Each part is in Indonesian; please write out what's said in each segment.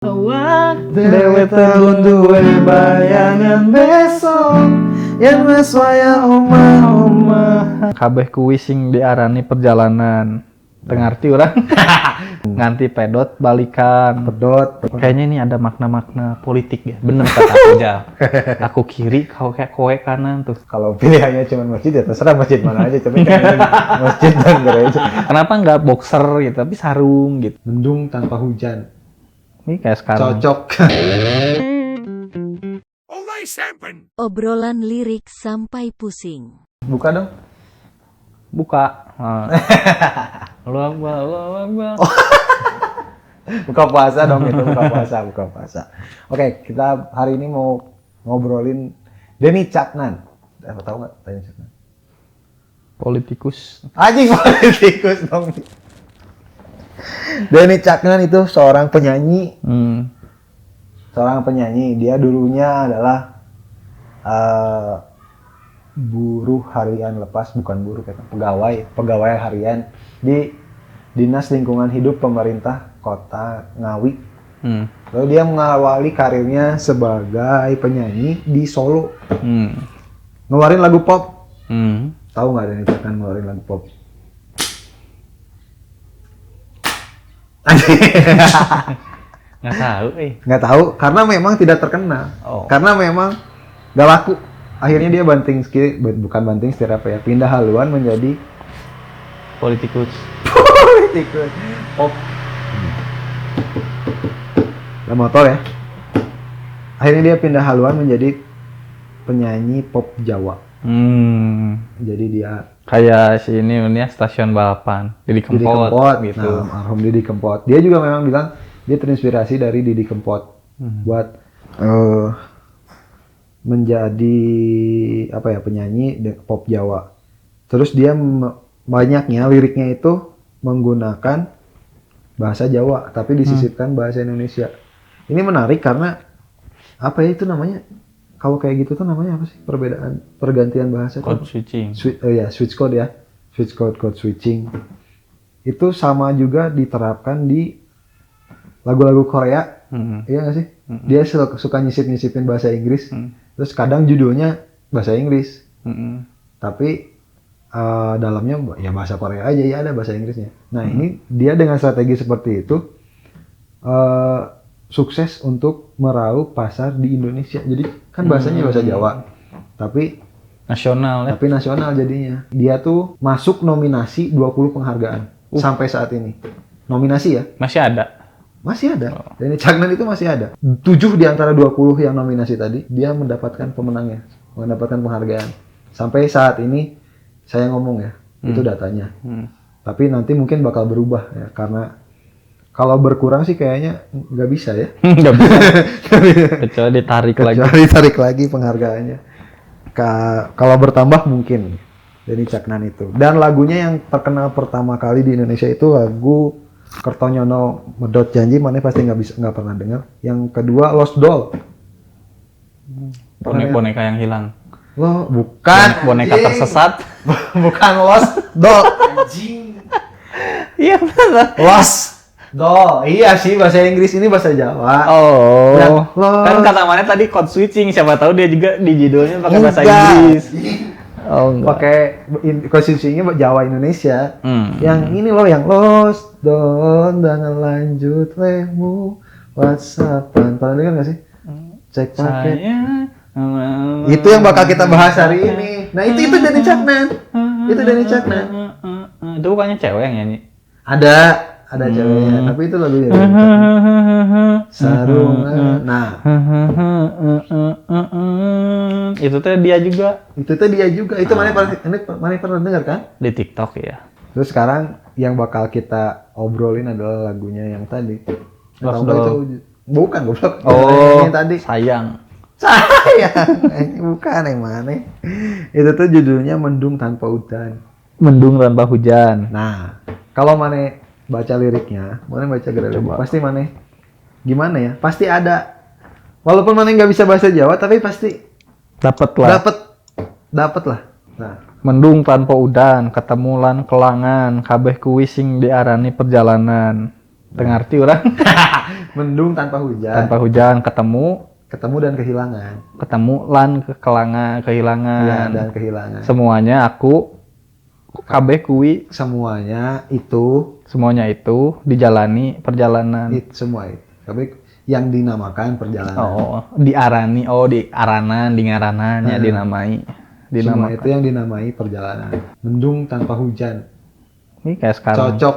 Dewe tahun duwe bayangan besok yang wes waya omah kabeh kuwi sing diarani perjalanan tengarti orang nganti pedot balikan pedot kayaknya ini ada makna-makna politik ya bener kata aku Jal. Aku kiri kau kayak kowe kanan tuh Kalau pilihannya cuma masjid ya terserah masjid mana aja, tapi kan ini masjid dan gereja. kenapa nggak boxer gitu tapi sarung gitu Mendung tanpa hujan. ini kayak sekarang Cocok. Obrolan lirik sampai pusing. Buka dong. buka Luang. Buka puasa dong itu, buka puasa. Oke, kita hari ini mau ngobrolin Denny Caknan. Tahu nggak Denny Caknan? Politikus Anjing politikus dong. Denny Caknan itu seorang penyanyi. Seorang penyanyi. Dia dulunya adalah buruh harian lepas, bukan buruh, pegawai harian di Dinas Lingkungan Hidup Pemerintah Kota Ngawi. Lalu dia mengawali karirnya sebagai penyanyi di Solo. Ngeluarin lagu pop. Tahu nggak Denny Caknan ngeluarin lagu pop? nggak tahu Nggak tahu karena memang tidak terkenal. Karena memang nggak laku. Akhirnya dia bukan banting setir apa ya, pindah haluan menjadi politikus pop. Ada motor ya. Akhirnya dia pindah haluan menjadi penyanyi pop Jawa. Jadi dia kayak si ini stasiun balapan Didi Kempot gitu. Nah, almarhum Didi Kempot. Dia juga memang bilang dia terinspirasi dari Didi Kempot buat menjadi penyanyi pop Jawa. Terus dia banyaknya liriknya itu menggunakan bahasa Jawa tapi disisipkan bahasa Indonesia. Ini menarik karena itu namanya? Kalau kayak gitu tuh namanya apa sih? Pergantian bahasa. Code switching. Switch code ya. Switch code switching. Itu sama juga diterapkan di lagu-lagu Korea. Iya nggak sih? Dia suka nyisipin bahasa Inggris. Terus kadang judulnya bahasa Inggris. Tapi dalamnya ya bahasa Korea aja, ya ada bahasa Inggrisnya. Nah ini dia dengan strategi seperti itu sukses untuk meraup pasar di Indonesia. Jadi kan bahasanya bahasa Jawa, tapi nasional ya. Tapi nasional jadinya. Dia tuh masuk nominasi 20 penghargaan sampai saat ini. Nominasi ya? Masih ada. Masih ada. Denny Caknan itu masih ada. 7 di antara 20 yang nominasi tadi, dia mendapatkan pemenangnya, mendapatkan penghargaan. Sampai saat ini saya ngomong ya, itu datanya. Tapi nanti mungkin bakal berubah ya, karena kalau berkurang sih kayaknya nggak bisa ya. Nggak bisa. Kecuali ditarik lagi penghargaannya. Kalau bertambah mungkin Denny Caknan itu. Dan lagunya yang terkenal pertama kali di Indonesia itu lagu Kertonyono Medot Janji, mana pasti nggak pernah dengar. Yang kedua Lost Doll. Boneka yang hilang. Lo bukan boneka tersesat. Bukan Lost Doll. Anjing. Iya benar. Lost Doll. Iya sih bahasa Inggris, ini bahasa Jawa. Kan kata mana tadi code switching, siapa tahu dia juga di judulnya pakai bahasa Inggris. Pakai konstitusinya Jawa Indonesia. Yang ini loh, yang Lost Doll jangan lanjut lemu WhatsAppan. Pernah dengar nggak sih? Cek paket. Itu yang bakal kita bahas hari ini. Nah itu Denny Caknan. Itu Denny Caknan. Itu bukannya cewek yang nyanyi? Ada ceweknya, tapi itu lagunya. Sarungan. Nah, itu teh dia juga. Itu mana pernah dengar kan? Di TikTok ya. Terus sekarang yang bakal kita obrolin adalah lagunya yang tadi. Lost Doll. Bukan goblok. Yang tadi. Sayang. Bukan yang mana? Itu tuh judulnya Mendung Tanpa Hujan. Mendung tanpa hujan. Nah, kalau mana baca liriknya, mana baca gerak pasti mana gimana ya? Pasti ada. Walaupun mana nggak bisa bahasa Jawa, tapi pasti dapat lah. Nah, mendung tanpa udan, ketemulan kelangan, kabeh kuwi sing diarani perjalanan. Tengarti orang? Mendung tanpa hujan. Tanpa hujan, ketemu Dan kehilangan. Ketemu lan kehilangan. Iya, dan kehilangan. Semuanya aku kabeh kuwi Semuanya itu dijalani perjalanan. semua itu. Tapi yang dinamakan perjalanan. Di aranan, di ngaranannya dinamai. Semua itu yang dinamai perjalanan. Mendung tanpa hujan. Ini kayak sekarang. Cocok.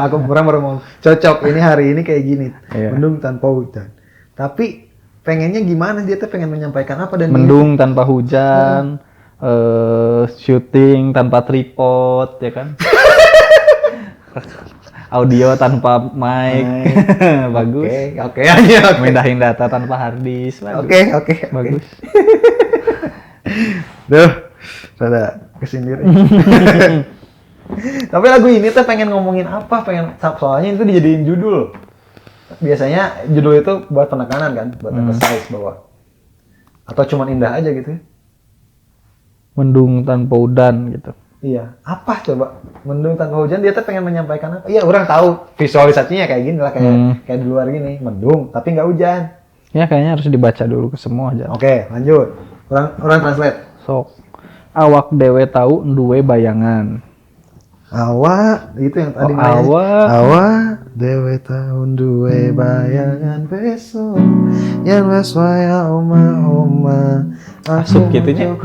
Aku baru mau cocok. Ini hari ini kayak gini. Iya. Mendung tanpa hujan. Tapi pengennya gimana, dia tuh pengen menyampaikan apa dan Mendung tanpa hujan, syuting tanpa tripod, ya kan? Audio tanpa mic, bagus. Oke aja. Mindahin data tanpa hard disk, bagus. Oke. Bagus. Duh, rada kesindiri. Tapi lagu ini tuh pengen ngomongin apa? Soalnya itu dijadiin judul. Biasanya judul itu buat penekanan kan, buat emphasize bahwa atau cuman indah aja gitu. Mendung tanpa hujan gitu. Iya, apa coba? Mendung tanpa hujan, dia tuh pengen menyampaikan apa? Iya, orang tahu visualisasinya kayak gini lah, kayak di luar gini, mendung tapi nggak hujan. Ya kayaknya harus dibaca dulu ke semua aja. Oke, lanjut. Orang translate. Sok. Awak dewe tahu duwe bayangan. Awak itu yang tadi awak dewe tahun duwe bayangan besok yang wes waya oma Asup gitunya.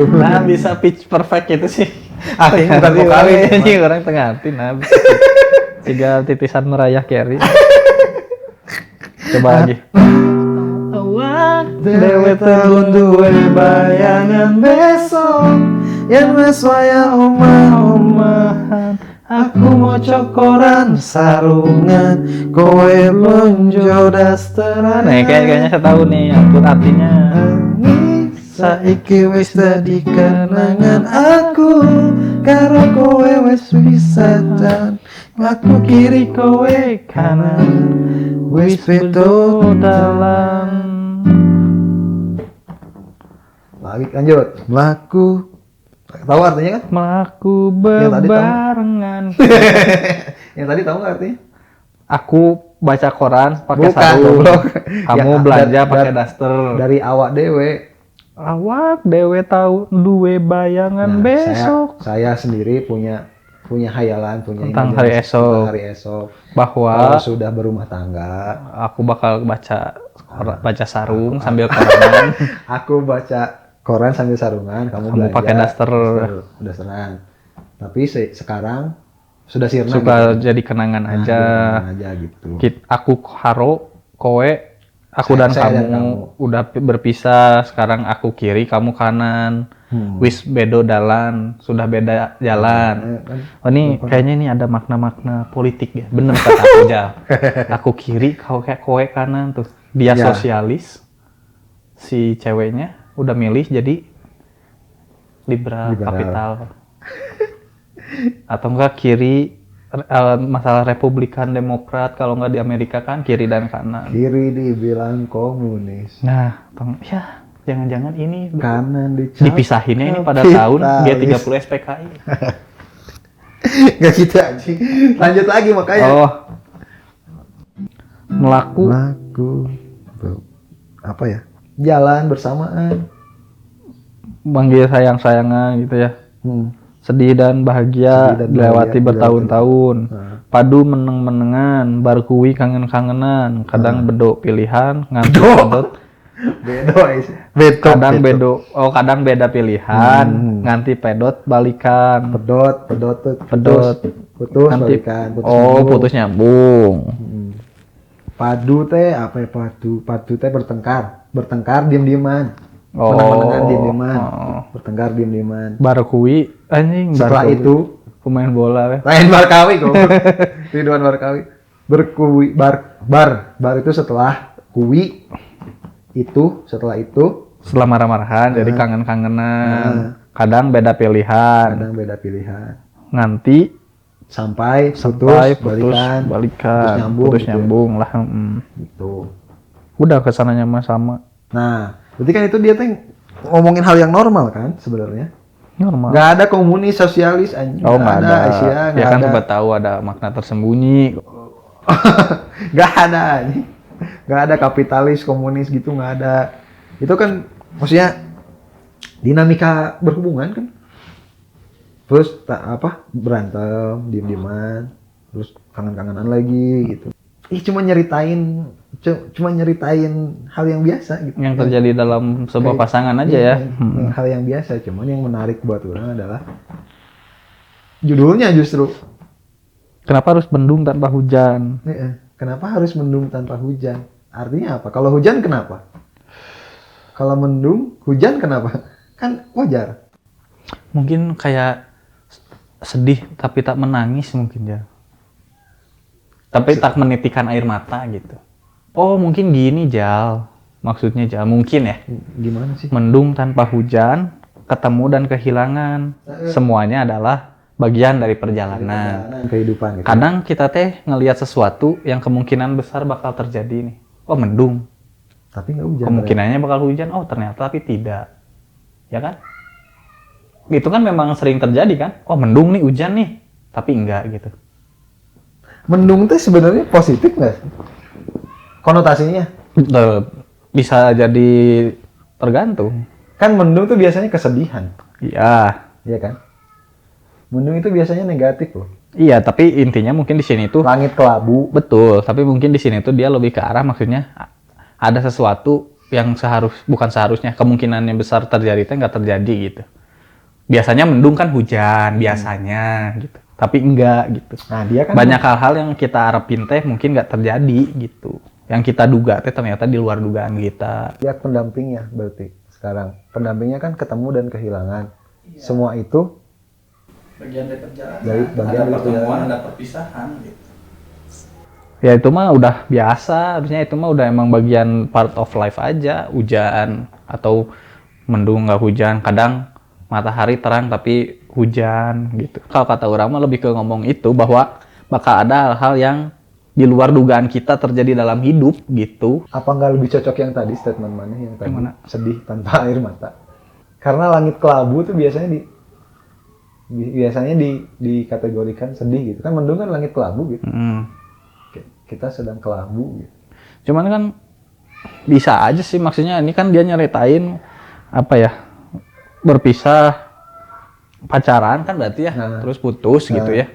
Nah bisa pitch perfect gitu sih. Artinya bukan vokalis ini orang tengah hati nah bisa. Tiga titisan merayah Carry. Coba lagi. Awak dewe tahun duwe bayangan besok yang wes waya oma-omahan aku mau cokoran sarungan kowe lonjo dasteran. Nih kayaknya saya tahu nih artinya. Saiki wis dadi kenangan aku karo kowe wis bisa dan aku kiri kowe kanan wis bedo dalan. Lanjut. Melaku. Tahu artinya kan? Melaku bebarengan. Yang tadi tahu nggak artinya? Aku baca koran pakai Bukan, sarung. goblok. Kamu belanja pakai daster. Dari awak dewe. Awak dewe tahu duwe bayangan besok. Saya sendiri punya hayalan, punya Tentang hari esok. Tentang hari esok. Bahwa kalau sudah berumah tangga, aku bakal baca sarung sambil koran. aku baca koran sambil sarungan, kamu belanja pakai daster. Dasteran. Tapi sekarang sudah sirna Suka gitu. jadi kenangan aja. Kenangan aja gitu. Aku haro, kowe, aku dan kamu udah berpisah. Sekarang aku kiri, kamu kanan. Wis bedo dalan, sudah beda jalan. Oh ini kayaknya ini ada makna-makna politik ya. Bener kata aku Jal. Aku kiri, kowe kanan tuh. Dia sosialis, si ceweknya udah milih jadi liberal. Kapital. Atau enggak kiri, masalah Republikan Demokrat, kalau enggak di Amerika kan kiri dan kanan. Kiri dibilang komunis. Nah, ya jangan-jangan ini kanan dipisahinnya ini pada tahun G30 SPKI. Gak gitu aja. Lanjut lagi makanya. Melaku. Apa ya? Jalan bersamaan. Manggil sayang-sayangan gitu ya. Sedih dan bahagia dilewati bertahun-tahun. Padu meneng-menengan, bar kuwi kangen-kangenan, kadang bedo pilihan, nganti pedot. Kadang beda pilihan, nganti pedot balikan. Pedot putus nanti, balikan. Putus nyambung. Padu teh apa ya padu? Padu teh bertengkar diam-diaman. Menang-menangan diam-diaman. Bertengkar diam-diaman. Bar kuwi anjing. Setelah itu pemain bola ya. Lain Barkawi kok. Ridwan Barkawi. Berkuwi bar itu setelah kuwi itu setelah marah-marahan jadi kangen-kangenan. Kadang beda pilihan. Nanti sampai balikan. Putus nyambung lah. Gitu. Udah kesananya sama. Nah, berarti kan itu dia tuh ngomongin hal yang normal kan sebenarnya. Normal. Gak ada komunis, sosialis, nggak ada. Asia, ya kan sempat tahu ada makna tersembunyi. Nggak ada nih. Nggak ada kapitalis, komunis gitu, nggak ada. Itu kan maksudnya dinamika berhubungan kan. Terus berantem, diem-dieman, terus kangen-kangenan lagi gitu. Cuma nyeritain hal yang biasa gitu. Yang terjadi dalam sebuah pasangan aja ya. Hal yang biasa, cuman yang menarik buat orang adalah judulnya justru. Kenapa harus mendung tanpa hujan? Kenapa harus mendung tanpa hujan? Artinya apa? Kalau hujan kenapa? Kalau mendung, hujan kenapa? Kan wajar. Mungkin kayak sedih tapi tak menangis mungkin ya. Tapi tak menitikan air mata gitu. Oh mungkin gini Jal. Maksudnya Jal, mungkin ya. Gimana sih? Mendung tanpa hujan, ketemu dan kehilangan. Semuanya adalah bagian dari perjalanan. Kehidupan gitu. Kadang kita teh ngelihat sesuatu yang kemungkinan besar bakal terjadi nih. Oh mendung. Tapi nggak hujan. Kemungkinannya bakal hujan. Oh ternyata tapi tidak. Ya kan? Itu kan memang sering terjadi kan? Oh mendung nih, hujan nih. Tapi enggak gitu. Mendung tuh sebenarnya positif nggak? Konotasinya? Bisa jadi tergantung. Kan mendung tuh biasanya kesedihan. Iya. Iya kan? Mendung itu biasanya negatif loh. Iya, tapi intinya mungkin di sini tuh Langit kelabu. betul, tapi mungkin di sini tuh dia lebih ke arah maksudnya ada sesuatu yang bukan seharusnya kemungkinannya besar terjadi itu nggak terjadi gitu. Biasanya mendung kan hujan biasanya gitu, tapi enggak gitu. Nah dia kan Banyak hal-hal yang kita harapin teh mungkin nggak terjadi gitu. Yang kita duga teh ternyata di luar dugaan kita. lihat pendampingnya berarti sekarang. Pendampingnya kan ketemu dan kehilangan. Semua itu Bagian dari perjalanan. Dari bagian dari pertemuan, ada perpisahan gitu. Ya itu mah udah biasa, harusnya itu mah udah emang bagian part of life aja, hujan atau mendung nggak hujan, kadang matahari terang tapi hujan gitu. Kalau kata orang mah lebih ke ngomong itu bahwa bakal ada hal-hal yang di luar dugaan kita terjadi dalam hidup gitu. apa nggak lebih cocok yang tadi statement mana yang tadi? Yang mana? Sedih tanpa air mata. Karena langit kelabu tuh biasanya dikategorikan sedih gitu. Kan mendung kan langit kelabu gitu. Kita sedang kelabu gitu. Cuman kan bisa aja sih, maksudnya ini kan dia nyeritain apa ya, berpisah pacaran kan berarti ya, terus putus gitu ya,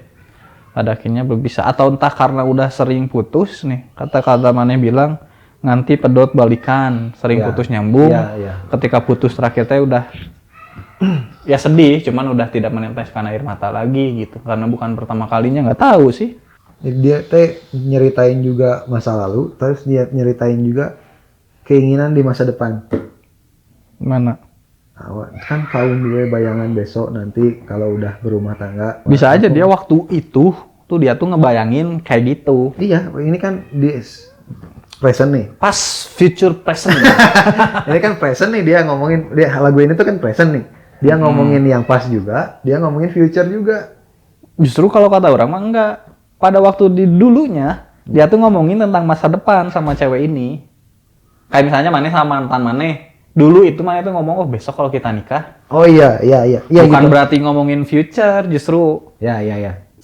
pada akhirnya berpisah, atau entah karena udah sering putus nih, kata-kata maneh bilang nganti pedot balikan, sering putus nyambung, ketika putus terakhir teh udah ya sedih, cuman udah tidak meneteskan air mata lagi gitu, karena bukan pertama kalinya, nggak tahu sih. Jadi dia teh nyeritain juga masa lalu, terus dia nyeritain juga keinginan di masa depan. Mana? Kan kaum gue bayangan besok nanti kalau udah berumah tangga. Bisa aja dia waktu itu tuh dia tuh ngebayangin kayak gitu. Iya, ini kan di present nih. Pas future present. Ini kan present nih, dia ngomongin, lagu ini tuh kan present nih. Dia ngomongin yang pas juga, dia ngomongin future juga. Justru kalau kata orang mah enggak. Pada waktu di dulunya, dia tuh ngomongin tentang masa depan sama cewek ini. Kayak misalnya Maneh sama mantan Maneh. Dulu itu Maneh tuh ngomong, oh besok kalau kita nikah. Oh iya. Bukan gitu. berarti ngomongin future, justru Ya.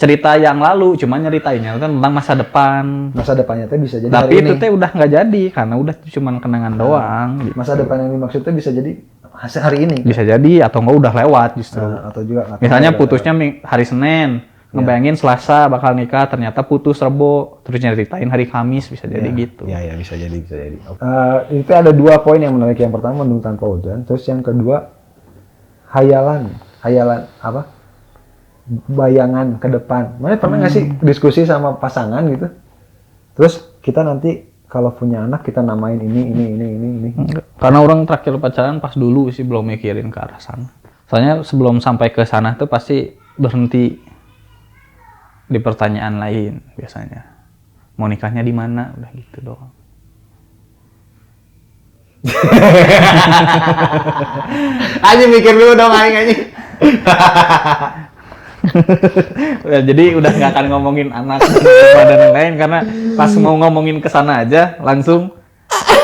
cerita yang lalu, cuma nyeritainnya tentang masa depan. Masa depannya teh bisa jadi Tapi hari itu ini. teh udah nggak jadi, karena udah cuma kenangan doang. Gitu. Masa depan yang dimaksudnya bisa jadi hari ini. Bisa jadi, atau nggak udah lewat justru. Atau juga nggak tahu Misalnya udah putusnya hari Senin, ngebayangin Selasa bakal nikah, ternyata putus Rebo, terus nyeritain hari Kamis, bisa jadi gitu. Ya, bisa jadi. Itu ada dua poin yang menarik. Yang pertama mendung tanpa hujan, terus yang kedua hayalan apa? Bayangan ke depan. Mana pernah nggak sih diskusi sama pasangan gitu? Terus kita nanti kalau punya anak kita namain ini. Enggak. Karena orang terakhir pacaran pas dulu sih belum mikirin ke arah sana. Soalnya sebelum sampai ke sana tuh pasti berhenti di pertanyaan lain biasanya. Mau nikahnya di mana? Udah gitu doang. Aja mikir dulu dong aing. Ya, jadi udah nggak akan ngomongin anak dan lain karena pas mau ngomongin ke sana aja langsung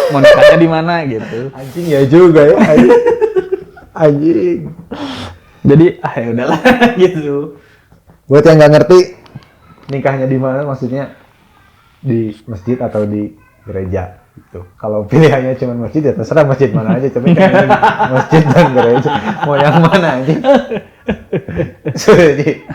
mau nikahnya di mana gitu. Anjing ya juga ya. Anjing. Jadi ya udahlah gitu. Buat yang nggak ngerti nikahnya di mana maksudnya di masjid atau di gereja gitu. Kalau pilihannya cuma masjid ya terserah masjid mana aja, tapi kan ini masjid dan gereja mau yang mana aja.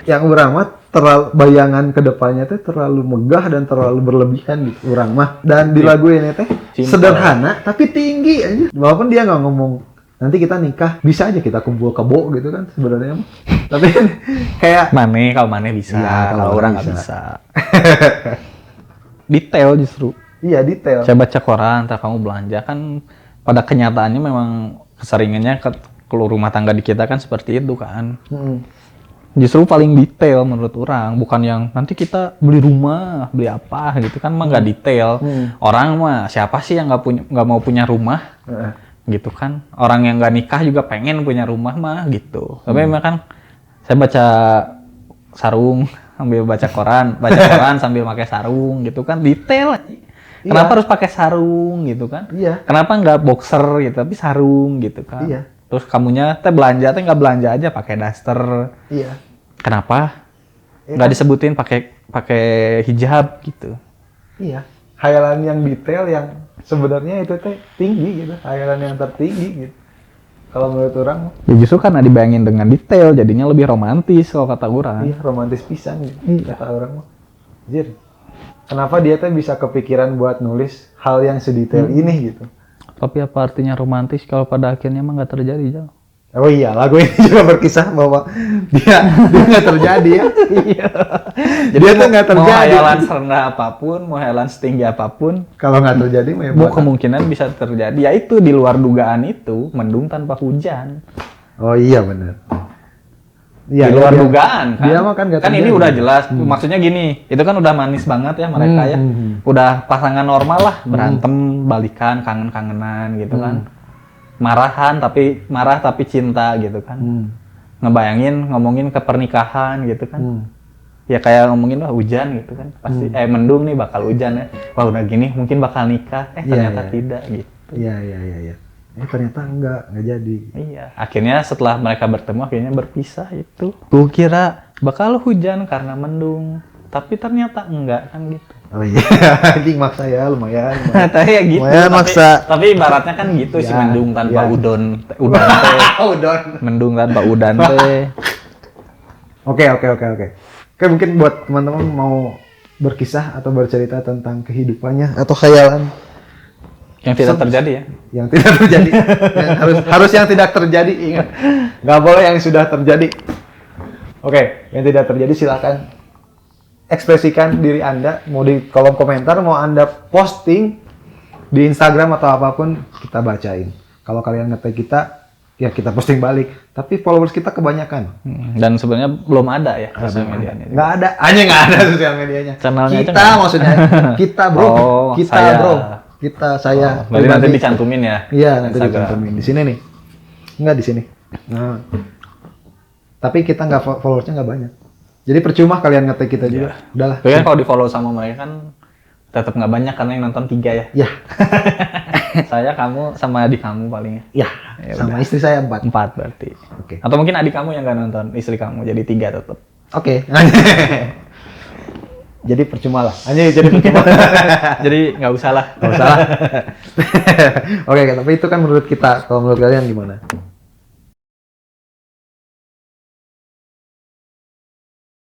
Yang urang mah terlalu bayangan kedepannya teh terlalu megah dan terlalu berlebihan gitu urang mah. Dan di lagu ini teh sederhana tapi tinggi aja. Walaupun dia nggak ngomong nanti kita nikah, bisa aja kita kumpul kebo gitu kan sebenarnya mah. Tapi kan kayak kalau mana bisa, Iya, kalau orang nggak bisa. Detail justru. iya detail. Saya baca koran, ntar kamu belanja kan pada kenyataannya memang keseringannya keluar rumah tangga di kita kan seperti itu kan. Justru paling detail menurut orang, bukan yang nanti kita beli rumah, beli apa gitu kan mah nggak detail. Orang mah siapa sih yang nggak mau punya rumah? Gitu kan. Orang yang nggak nikah juga pengen punya rumah mah gitu. Tapi memang kan saya baca sarung sambil baca koran sambil pakai sarung gitu kan detail. Kenapa harus pakai sarung gitu kan? Iya. Kenapa nggak boxer gitu tapi sarung gitu kan? Iya. Terus kamunya belanja nggak belanja aja pakai daster. Iya. Kenapa? Nggak disebutin pakai hijab gitu. Iya. Hayalan yang detail yang sebenarnya itu teh tinggi gitu. Hayalan yang tertinggi gitu. Kalau menurut orang, Ya justru karena dibayangin dengan detail jadinya lebih romantis kalau kata orang. iya romantis pisan gitu. Kata orang mah. Anjir. Kenapa dia teh bisa kepikiran buat nulis hal yang sedetail ini gitu? Tapi apa artinya romantis kalau pada akhirnya emang nggak terjadi, Jal? Oh iya, lagu ini juga berkisah bahwa dia nggak terjadi ya. Iya. Jadi dia tuh nggak Mau terjadi. hayalan serendah apapun, mau hayalan setinggi apapun, Kalau nggak terjadi, mah ya mau buat- kemungkinan bisa terjadi. Ya itu di luar dugaan itu, mendung tanpa hujan. Oh iya benar. Iya, Di luar dia- dugaan kan. Dia mah kan nggak Kan ini terjadi. udah jelas. Maksudnya gini, itu kan udah manis banget ya mereka ya. Udah pasangan normal lah, berantem, balikan, kangen-kangenan gitu kan. Marah tapi cinta gitu kan. Ngebayangin ngomongin ke pernikahan gitu kan. Ya kayak ngomongin wah hujan gitu kan. Pasti mendung nih bakal hujan ya. Wah udah gini mungkin bakal nikah. Ternyata iya. tidak gitu. Iya. Ternyata nggak jadi. Iya, akhirnya setelah mereka bertemu akhirnya berpisah itu. Gue kira bakal hujan karena mendung, tapi ternyata enggak kan gitu. Oh iya, anjing maksa ya lumayan. Tapi ya gitu. Lumayan maksa. Tapi ibaratnya kan gitu sih Ya, mendung tanpa ya. udan teh. Udah. Mendung tanpa udan teh. Oke. Oke, mungkin buat teman-teman mau berkisah atau bercerita tentang kehidupannya atau khayalan Yang tidak terjadi ya. yang tidak terjadi. harus yang tidak terjadi, ingat. Nggak boleh yang sudah terjadi. Oke, yang tidak terjadi silakan ekspresikan diri Anda, mau di kolom komentar, mau Anda posting di Instagram atau apapun, kita bacain. Kalau kalian nge-tag kita, ya kita posting balik. Tapi followers kita kebanyakan. Dan sebenarnya belum ada ya sosial medianya. Nggak ada, hanya nggak ada sosial medianya. Channelnya aja Kita nggak ada. maksudnya, kita bro, Oh, kita saya. bro, kita saya. Berarti nanti pribadi. dicantumin ya. Iya, nanti Instagram. dicantumin di sini nih. Nggak di sini. Nah. Tapi kita nggak followersnya nggak banyak. Jadi percuma kalian nge-tag kita juga. Udahlah. Tapi kan kalau di follow sama mereka kan tetap nggak banyak karena yang nonton 3 ya. Ya, Saya, kamu, sama adik kamu palingnya. ya. Ya Sama udah. istri saya 4. 4 berarti. Oke. Atau mungkin adik kamu yang nggak nonton, istri kamu jadi 3 tetap. Oke. Jadi percuma lah. Hanya jadi percuma. Jadi nggak usah lah. Nggak usah lah. Oke, tapi itu kan menurut kita. Kalau menurut kalian gimana?